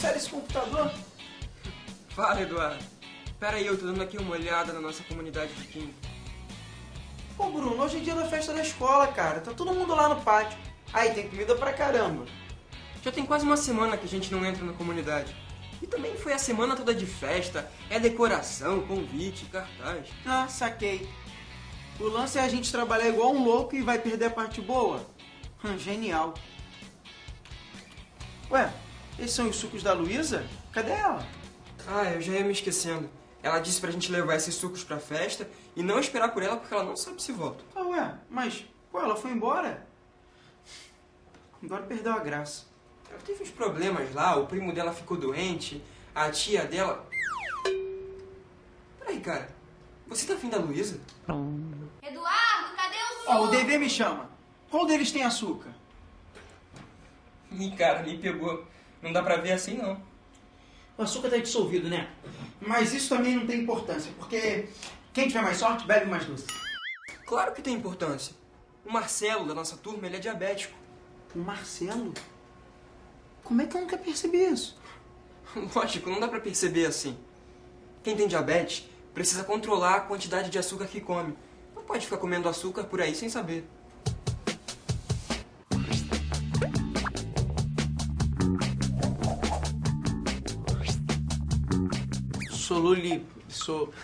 Sério, esse computador? Fala, Eduardo. Pera aí, eu tô dando aqui uma olhada na nossa comunidade de química. Pô, Bruno, hoje é dia da festa da escola, cara. Tá todo mundo lá no pátio. Aí, tem comida pra caramba. Já tem quase uma semana que a gente não entra na comunidade. E também foi a semana toda de festa, é decoração, convite, cartaz. Ah, saquei. O lance é a gente trabalhar igual um louco e vai perder a parte boa? Genial. Ué, esses são os sucos da Luísa? Cadê ela? Ah, eu já ia me esquecendo. Ela disse pra gente levar esses sucos pra festa e não esperar por ela porque ela não sabe se volta. Ah, ué, mas, pô, ela foi embora? Agora perdeu a graça. Ela teve uns problemas lá, o primo dela ficou doente, a tia dela... Peraí, cara. Você tá afim da Luísa? Eduardo, cadê o suco? Ó, o DV me chama. Qual deles tem açúcar? Ih, cara, me pegou. Não dá pra ver assim, não. O açúcar tá dissolvido, né? Mas isso também não tem importância, porque quem tiver mais sorte, bebe mais doce. Claro que tem importância. O Marcelo, da nossa turma, ele é diabético. O Marcelo? Como é que eu nunca percebi isso? Lógico, não dá pra perceber assim. Quem tem diabetes precisa controlar a quantidade de açúcar que come. Não pode ficar comendo açúcar por aí sem saber.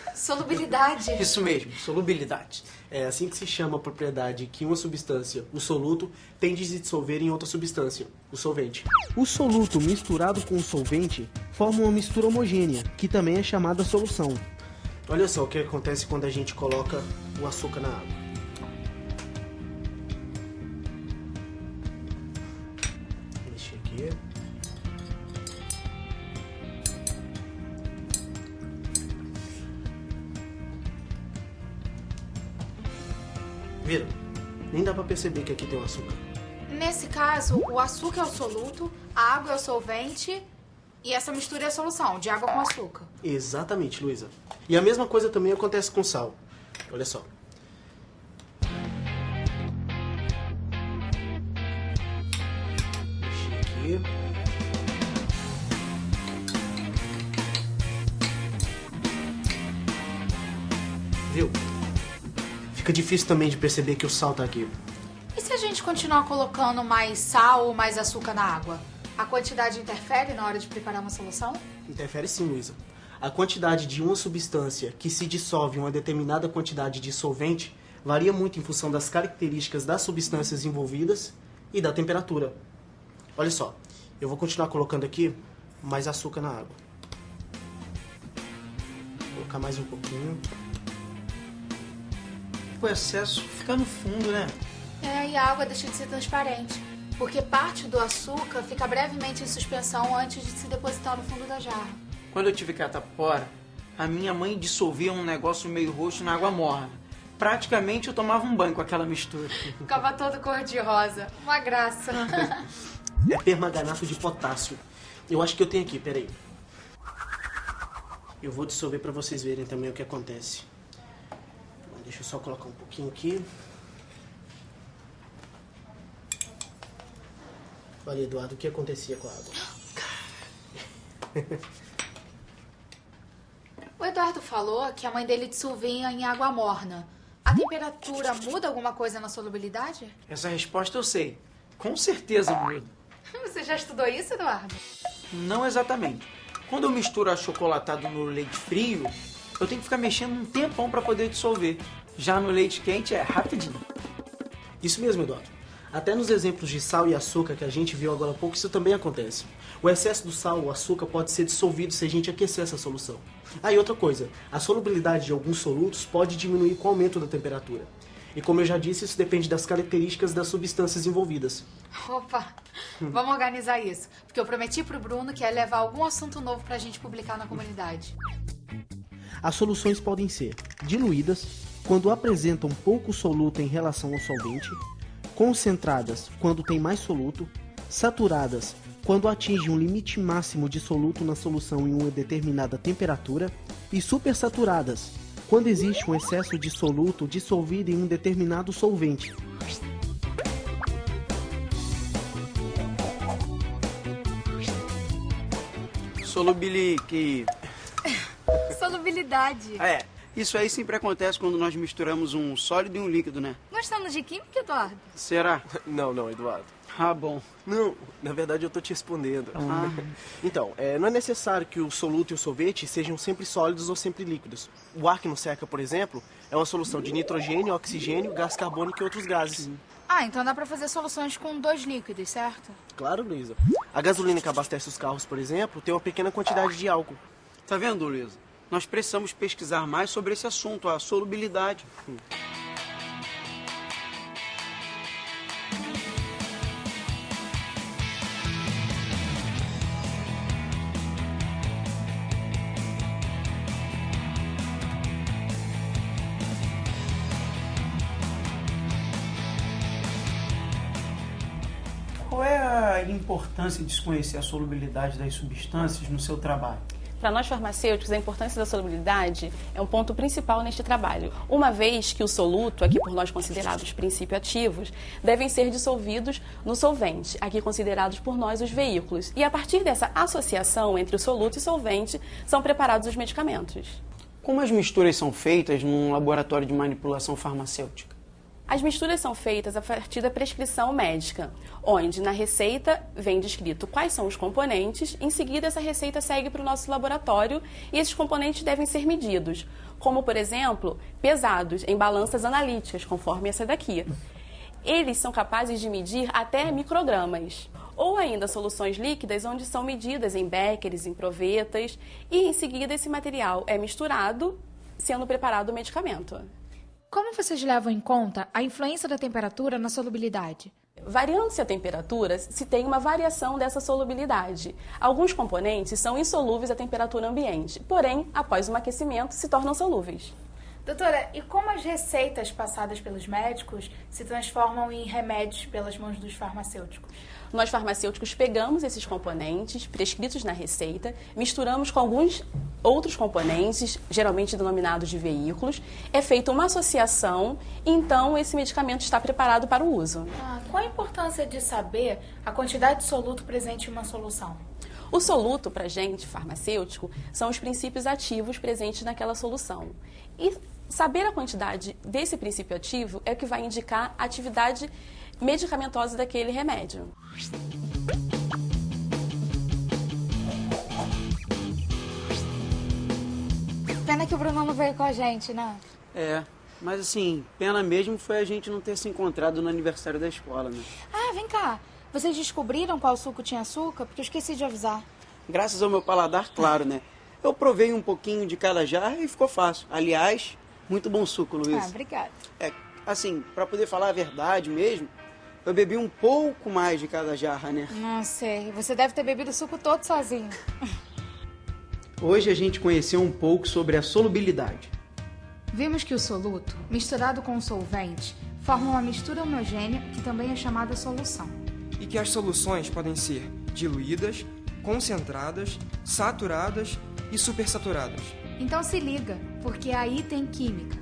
Solubilidade. Isso mesmo, solubilidade. É assim que se chama a propriedade que uma substância, o soluto, tende a se dissolver em outra substância, o solvente. O soluto misturado com o solvente forma uma mistura homogênea, que também é chamada solução. Olha só o que acontece quando a gente coloca o açúcar na água. Deixa aqui. Vira, nem dá pra perceber que aqui tem um açúcar. Nesse caso, o açúcar é o soluto, a água é o solvente e essa mistura é a solução, de água com açúcar. Exatamente, Luísa. E a mesma coisa também acontece com sal. Olha só. Deixa aqui. Viu? Fica difícil também de perceber que o sal tá aqui. E se a gente continuar colocando mais sal ou mais açúcar na água? A quantidade interfere na hora de preparar uma solução? Interfere sim, Luísa. A quantidade de uma substância que se dissolve em uma determinada quantidade de solvente varia muito em função das características das substâncias envolvidas e da temperatura. Olha só, eu vou continuar colocando aqui mais açúcar na água. Vou colocar mais um pouquinho. O excesso fica no fundo, né? É, e a água deixa de ser transparente, porque parte do açúcar fica brevemente em suspensão antes de se depositar no fundo da jarra. Quando eu tive catapora, a minha mãe dissolvia um negócio meio roxo na água morna. Praticamente eu tomava um banho com aquela mistura. Ficava todo cor-de-rosa. Uma graça. É permanganato de potássio. Eu acho que eu tenho aqui, peraí. Eu vou dissolver pra vocês verem também o que acontece. Deixa eu só colocar um pouquinho aqui. Olha, Eduardo, o que acontecia com a água? O Eduardo falou que a mãe dele dissolvia em água morna. A temperatura muda alguma coisa na solubilidade? Essa resposta eu sei. Com certeza muda. Você já estudou isso, Eduardo? Não exatamente. Quando eu misturo achocolatado no leite frio, eu tenho que ficar mexendo um tempão para poder dissolver. Já no leite quente é rapidinho. Isso mesmo, Eduardo. Até nos exemplos de sal e açúcar que a gente viu agora há pouco, isso também acontece. O excesso do sal ou açúcar pode ser dissolvido se a gente aquecer essa solução. Ah, e outra coisa, a solubilidade de alguns solutos pode diminuir com o aumento da temperatura. E como eu já disse, isso depende das características das substâncias envolvidas. Opa, vamos organizar isso. Porque eu prometi pro Bruno que ia levar algum assunto novo pra gente publicar na comunidade. As soluções podem ser diluídas, quando apresentam pouco soluto em relação ao solvente, concentradas, quando tem mais soluto, saturadas, quando atinge um limite máximo de soluto na solução em uma determinada temperatura, e supersaturadas, quando existe um excesso de soluto dissolvido em um determinado solvente. Solubilidade. É, isso aí sempre acontece quando nós misturamos um sólido e um líquido, né? Gostamos de química, Eduardo? Será? Não, Eduardo. Ah, bom. Não, na verdade eu tô te respondendo. Então, não é necessário que o soluto e o sorvete sejam sempre sólidos ou sempre líquidos. O ar que nos cerca, por exemplo, é uma solução de nitrogênio, oxigênio, gás carbônico e outros gases. Ah, então dá pra fazer soluções com 2 líquidos, certo? Claro, Luísa. A gasolina que abastece os carros, por exemplo, tem uma pequena quantidade de álcool. Tá vendo, Luísa? Nós precisamos pesquisar mais sobre esse assunto, a solubilidade. Qual é a importância de se conhecer a solubilidade das substâncias no seu trabalho? Para nós farmacêuticos, a importância da solubilidade é um ponto principal neste trabalho, uma vez que o soluto, aqui por nós considerados princípios ativos, devem ser dissolvidos no solvente, aqui considerados por nós os veículos. E a partir dessa associação entre o soluto e solvente, são preparados os medicamentos. Como as misturas são feitas num laboratório de manipulação farmacêutica? As misturas são feitas a partir da prescrição médica, onde na receita vem descrito quais são os componentes, em seguida essa receita segue para o nosso laboratório e esses componentes devem ser medidos, como por exemplo, pesados em balanças analíticas, conforme essa daqui. Eles são capazes de medir até microgramas, ou ainda soluções líquidas onde são medidas em béqueres, em provetas, e em seguida esse material é misturado, sendo preparado o medicamento. Como vocês levam em conta a influência da temperatura na solubilidade? Variando-se a temperatura, se tem uma variação dessa solubilidade. Alguns componentes são insolúveis à temperatura ambiente, porém, após um aquecimento, se tornam solúveis. Doutora, e como as receitas passadas pelos médicos se transformam em remédios pelas mãos dos farmacêuticos? Nós farmacêuticos pegamos esses componentes prescritos na receita, misturamos com alguns outros componentes, geralmente denominados de veículos, é feita uma associação e então esse medicamento está preparado para o uso. Qual a importância de saber a quantidade de soluto presente em uma solução? O soluto, para a gente, farmacêutico, são os princípios ativos presentes naquela solução. E saber a quantidade desse princípio ativo é o que vai indicar a atividade medicamentosa daquele remédio. Pena que o Bruno não veio com a gente, né? É, mas assim, pena mesmo foi a gente não ter se encontrado no aniversário da escola, né? Ah, vem cá. Vocês descobriram qual suco tinha açúcar? Porque eu esqueci de avisar. Graças ao meu paladar, claro, né? Eu provei um pouquinho de cada jarra e ficou fácil. Aliás, muito bom suco, Luiz. Obrigada. É, assim, pra poder falar a verdade mesmo, eu bebi um pouco mais de cada jarra, né? Não sei. Você deve ter bebido o suco todo sozinho. Hoje a gente conheceu um pouco sobre a solubilidade. Vimos que o soluto, misturado com o solvente, forma uma mistura homogênea que também é chamada solução. E que as soluções podem ser diluídas, concentradas, saturadas e supersaturadas. Então se liga, porque aí tem química.